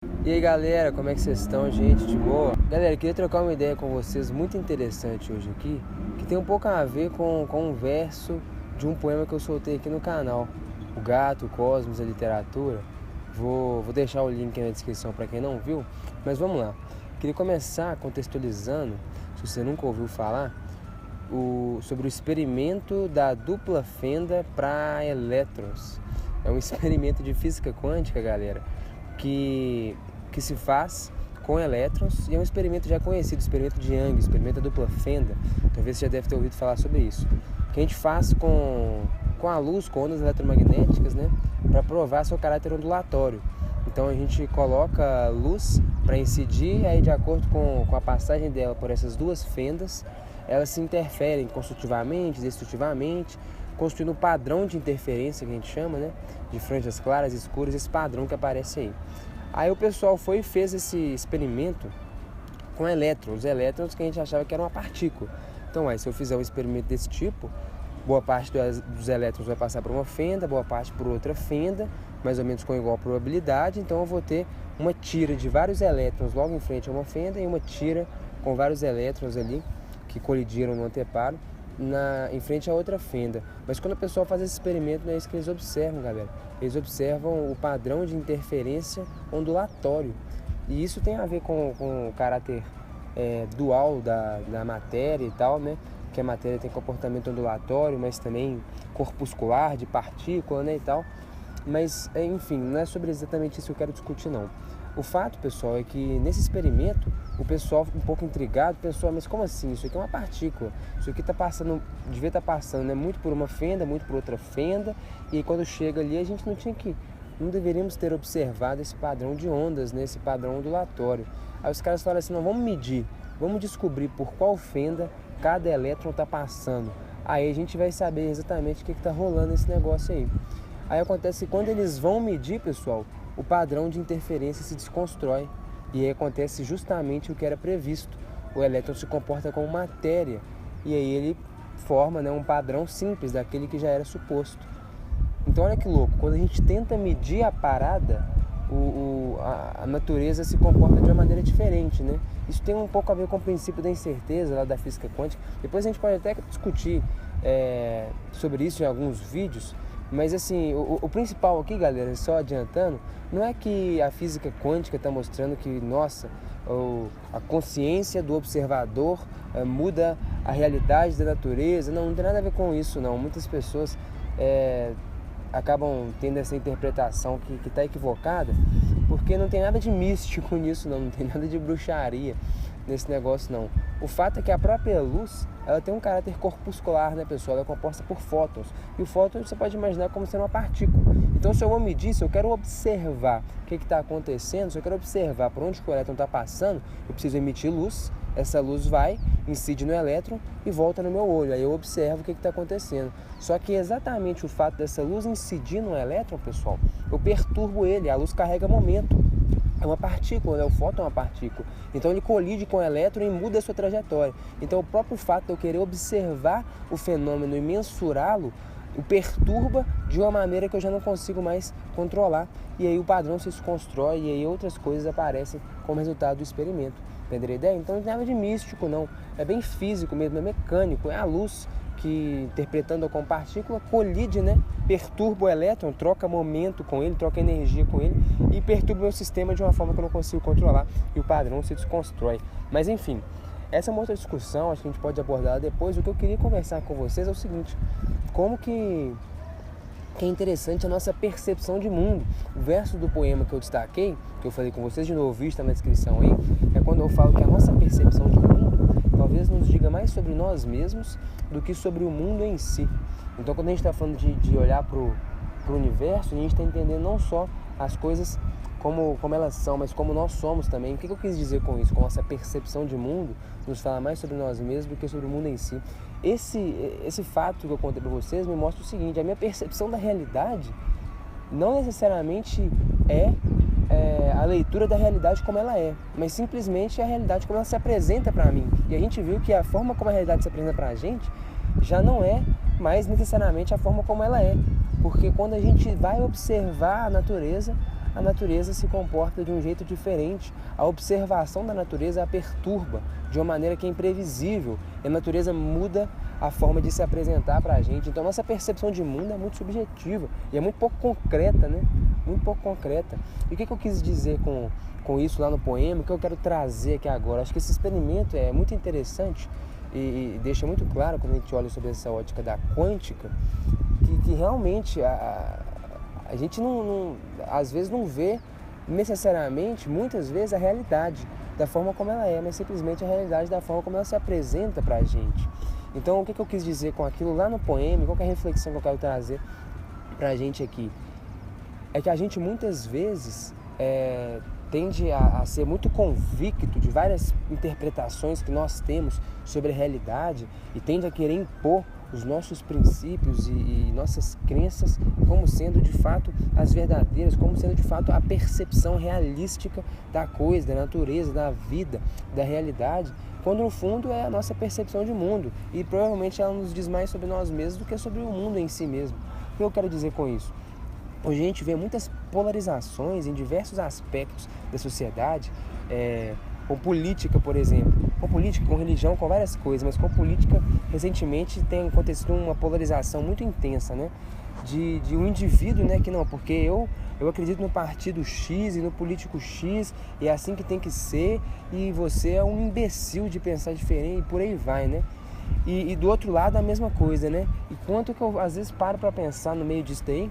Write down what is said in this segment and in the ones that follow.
E aí galera, como é que vocês estão, gente? De boa? Galera, eu queria trocar uma ideia com vocês muito interessante hoje aqui, que tem um pouco a ver com um verso de um poema que eu soltei aqui no canal, O Gato, o Cosmos, a Literatura. Vou deixar o link aí na descrição para quem não viu, mas vamos lá. Queria começar contextualizando, se você nunca ouviu falar, sobre o experimento da dupla fenda para elétrons. É um experimento de física quântica, galera, que se faz com elétrons, e é um experimento já conhecido, o experimento de Young, o experimento da dupla fenda. Talvez você já deve ter ouvido falar sobre isso, que a gente faz com a luz, com ondas eletromagnéticas, né, para provar seu caráter ondulatório. Então a gente coloca luz para incidir, aí de acordo com a passagem dela por essas duas fendas, elas se interferem construtivamente, destrutivamente, construindo um padrão de interferência que a gente chama, né, de franjas claras e escuras, esse padrão que aparece aí. Aí o pessoal foi e fez esse experimento com elétrons, os elétrons que a gente achava que era uma partícula. Então, aí, se eu fizer um experimento desse tipo, boa parte dos elétrons vai passar por uma fenda, boa parte por outra fenda, mais ou menos com igual probabilidade. Então eu vou ter uma tira de vários elétrons logo em frente a uma fenda e uma tira com vários elétrons ali que colidiram no anteparo em frente a outra fenda. Mas quando o pessoal faz esse experimento, não é isso que eles observam, galera. Eles observam o padrão de interferência ondulatório. E isso tem a ver com o caráter dual da matéria e tal, né? Que a matéria tem comportamento ondulatório, mas também corpuscular, de partícula, né, e tal. Mas, enfim, não é sobre exatamente isso que eu quero discutir, não. O fato, pessoal, é que nesse experimento, o pessoal, um pouco intrigado, pensou, mas como assim? Isso aqui é uma partícula. Isso aqui está passando, devia estar passando, né, muito por uma fenda, muito por outra fenda, e aí, quando chega ali, a gente não deveríamos ter observado esse padrão de ondas, né, esse padrão ondulatório. Aí os caras falaram assim, não, vamos medir, vamos descobrir por qual fenda cada elétron está passando. Aí a gente vai saber exatamente o que está rolando nesse negócio aí. Aí acontece que quando eles vão medir, pessoal, o padrão de interferência se desconstrói. E aí acontece justamente o que era previsto. O elétron se comporta como matéria. E aí ele forma, né, um padrão simples daquele que já era suposto. Então olha que louco, quando a gente tenta medir a parada, a natureza se comporta de uma maneira diferente, né? Isso tem um pouco a ver com o princípio da incerteza lá da física quântica. Depois a gente pode até discutir sobre isso em alguns vídeos. Mas assim, o principal aqui, galera, só adiantando, não é que a física quântica está mostrando que, nossa, a consciência do observador muda a realidade da natureza. Não tem nada a ver com isso, não. Muitas pessoas acabam tendo essa interpretação que está equivocada, porque não tem nada de místico nisso, não tem nada de bruxaria nesse negócio, não. O fato é que a própria luz, ela tem um caráter corpuscular, né, pessoal? Ela é composta por fótons. E o fóton você pode imaginar como sendo uma partícula. Então, se eu vou medir, se eu quero observar o que está acontecendo, se eu quero observar por onde o elétron está passando, eu preciso emitir luz. Essa luz vai, incide no elétron e volta no meu olho. Aí eu observo o que está acontecendo. Só que exatamente o fato dessa luz incidir no elétron, pessoal, eu perturbo ele. A luz carrega momento. É uma partícula, né? O fóton é uma partícula. Então ele colide com o elétron e muda a sua trajetória. Então o próprio fato de eu querer observar o fenômeno e mensurá-lo, o perturba de uma maneira que eu já não consigo mais controlar. E aí o padrão se desconstrói e aí outras coisas aparecem como resultado do experimento. Entenderam a ideia? Então não tem nada de místico, não. É bem físico mesmo, é mecânico. É a luz que, interpretando-a como partícula, colide, né? Perturba o elétron, troca momento com ele, troca energia com ele e perturba o meu sistema de uma forma que eu não consigo controlar e o padrão se desconstrói. Mas enfim, essa é uma outra discussão, acho que a gente pode abordar depois. O que eu queria conversar com vocês é o seguinte, como que é interessante a nossa percepção de mundo. O verso do poema que eu destaquei, que eu falei com vocês, de novo, está na descrição aí, é quando eu falo que a nossa percepção de mundo talvez nos diga mais sobre nós mesmos do que sobre o mundo em si. Então, quando a gente está falando de olhar para o universo, a gente está entendendo não só as coisas como elas são, mas como nós somos também. O que eu quis dizer com isso? Com essa percepção de mundo, nos fala mais sobre nós mesmos do que sobre o mundo em si. Esse fato que eu contei para vocês me mostra o seguinte, a minha percepção da realidade não necessariamente é a leitura da realidade como ela é, mas simplesmente a realidade como ela se apresenta para mim. E a gente viu que a forma como a realidade se apresenta para a gente já não é mais necessariamente a forma como ela é, porque quando a gente vai observar a natureza, a natureza se comporta de um jeito diferente. A observação da natureza a perturba de uma maneira que é imprevisível. E a natureza muda a forma de se apresentar para a gente. Então, nossa percepção de mundo é muito subjetiva e é muito pouco concreta, né? Muito pouco concreta. E o que eu quis dizer com isso lá no poema, o que eu quero trazer aqui agora? Acho que esse experimento é muito interessante e deixa muito claro, quando a gente olha sobre essa ótica da quântica, que realmente a gente às vezes não vê necessariamente, muitas vezes, a realidade da forma como ela é, mas simplesmente a realidade da forma como ela se apresenta para a gente. Então, o que eu quis dizer com aquilo lá no poema, qual que é a reflexão que eu quero trazer para a gente aqui? É que a gente muitas vezes tende a ser muito convicto de várias interpretações que nós temos sobre a realidade e tende a querer impor os nossos princípios e nossas crenças como sendo de fato as verdadeiras, como sendo de fato a percepção realística da coisa, da natureza, da vida, da realidade, quando no fundo é a nossa percepção de mundo e provavelmente ela nos diz mais sobre nós mesmos do que sobre o mundo em si mesmo. O que eu quero dizer com isso? Hoje a gente vê muitas polarizações em diversos aspectos da sociedade, com política, por exemplo. Com política, com religião, com várias coisas, mas com política, recentemente tem acontecido uma polarização muito intensa, né? De um indivíduo, né? Que não, porque eu acredito no partido X e no político X, e é assim que tem que ser, e você é um imbecil de pensar diferente, e por aí vai, né? E do outro lado a mesma coisa, né? E quanto que eu às vezes paro para pensar no meio disso daí,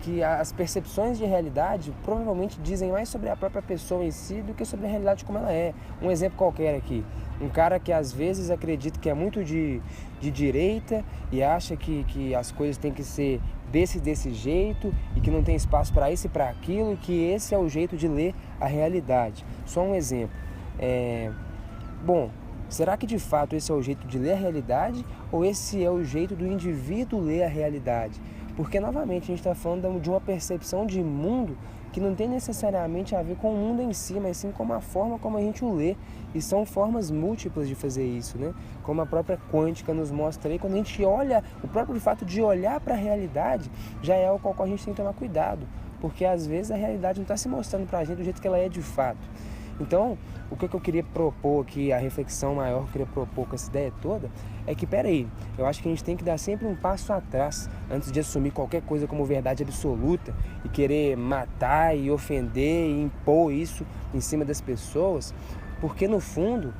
que as percepções de realidade provavelmente dizem mais sobre a própria pessoa em si do que sobre a realidade como ela é. Um exemplo qualquer aqui, um cara que às vezes acredita que é muito de direita e acha que as coisas têm que ser desse jeito e que não tem espaço para isso e para aquilo, e que esse é o jeito de ler a realidade. Só um exemplo. Bom, será que de fato esse é o jeito de ler a realidade ou esse é o jeito do indivíduo ler a realidade? Porque, novamente, a gente está falando de uma percepção de mundo que não tem necessariamente a ver com o mundo em si, mas sim com a forma como a gente o lê. E são formas múltiplas de fazer isso, né? Como a própria quântica nos mostra aí, quando a gente olha, o próprio fato de olhar para a realidade já é algo com o qual a gente tem que tomar cuidado. Porque, às vezes, a realidade não está se mostrando para a gente do jeito que ela é de fato. Então, o que eu queria propor aqui, a reflexão maior que eu queria propor com essa ideia toda, é que, peraí, eu acho que a gente tem que dar sempre um passo atrás antes de assumir qualquer coisa como verdade absoluta e querer matar e ofender e impor isso em cima das pessoas, porque no fundo,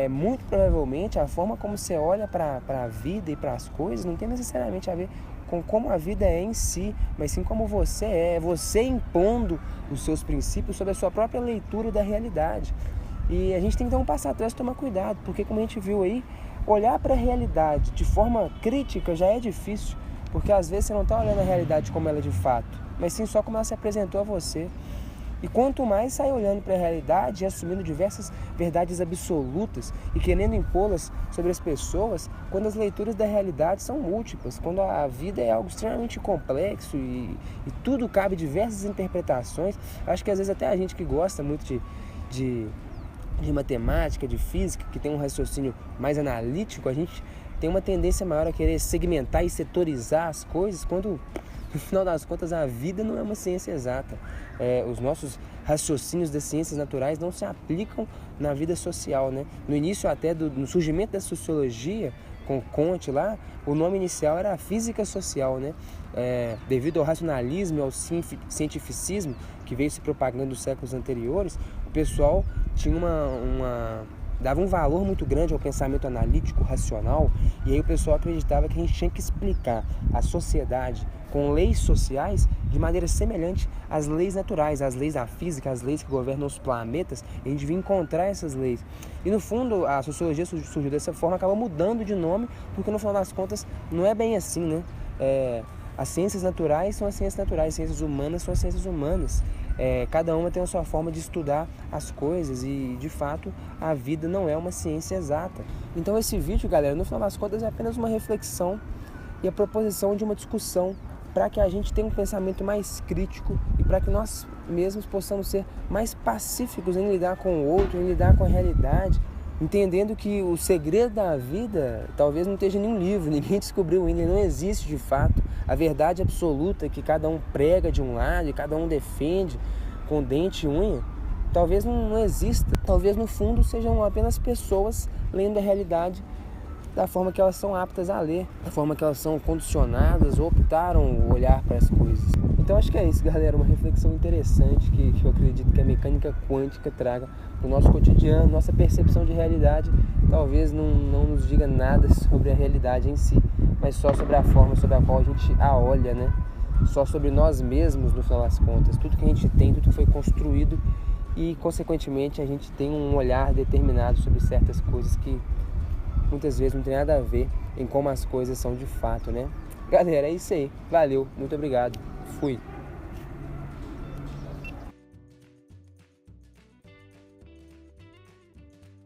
muito provavelmente, a forma como você olha para a vida e para as coisas não tem necessariamente a ver com como a vida é em si, mas sim como você é você impondo os seus princípios sobre a sua própria leitura da realidade. E a gente tem que dar um passo atrás e tomar cuidado, porque como a gente viu aí, olhar para a realidade de forma crítica já é difícil, porque às vezes você não está olhando a realidade como ela é de fato, mas sim só como ela se apresentou a você. E quanto mais sai olhando para a realidade e assumindo diversas verdades absolutas e querendo impô-las sobre as pessoas, quando as leituras da realidade são múltiplas, quando a vida é algo extremamente complexo e tudo cabe diversas interpretações, acho que às vezes até a gente que gosta muito de matemática, de física, que tem um raciocínio mais analítico, a gente tem uma tendência maior a querer segmentar e setorizar as coisas, quando no final das contas a vida não é uma ciência exata. Os nossos raciocínios das ciências naturais não se aplicam na vida social, né? No início até no surgimento da sociologia, com Comte lá, o nome inicial era física social, né? Devido ao racionalismo e ao cientificismo que veio se propagando nos séculos anteriores, o pessoal tinha dava um valor muito grande ao pensamento analítico, racional, e aí o pessoal acreditava que a gente tinha que explicar a sociedade com leis sociais de maneira semelhante às leis naturais, às leis da física, às leis que governam os planetas, e a gente devia encontrar essas leis. E no fundo a sociologia surgiu dessa forma, acaba mudando de nome, porque no final das contas não é bem assim, né? As ciências naturais são as ciências naturais, as ciências humanas são as ciências humanas. Cada uma tem a sua forma de estudar as coisas e, de fato, a vida não é uma ciência exata. Então esse vídeo, galera, no final das contas é apenas uma reflexão e a proposição de uma discussão para que a gente tenha um pensamento mais crítico e para que nós mesmos possamos ser mais pacíficos em lidar com o outro, em lidar com a realidade, entendendo que o segredo da vida talvez não esteja em nenhum livro, ninguém descobriu ainda, não existe de fato. A verdade absoluta que cada um prega de um lado e cada um defende com dente e unha, talvez não exista. Talvez no fundo sejam apenas pessoas lendo a realidade da forma que elas são aptas a ler, da forma que elas são condicionadas ou optaram olhar para as coisas. Então acho que é isso, galera, uma reflexão interessante que eu acredito que a mecânica quântica traga para o nosso cotidiano, nossa percepção de realidade. Talvez não nos diga nada sobre a realidade em si, mas só sobre a forma sobre a qual a gente a olha, né? Só sobre nós mesmos, no final das contas, tudo que a gente tem, tudo que foi construído e, consequentemente, a gente tem um olhar determinado sobre certas coisas que muitas vezes não tem nada a ver em como as coisas são de fato, né? Galera, é isso aí. Valeu, muito obrigado. Fui.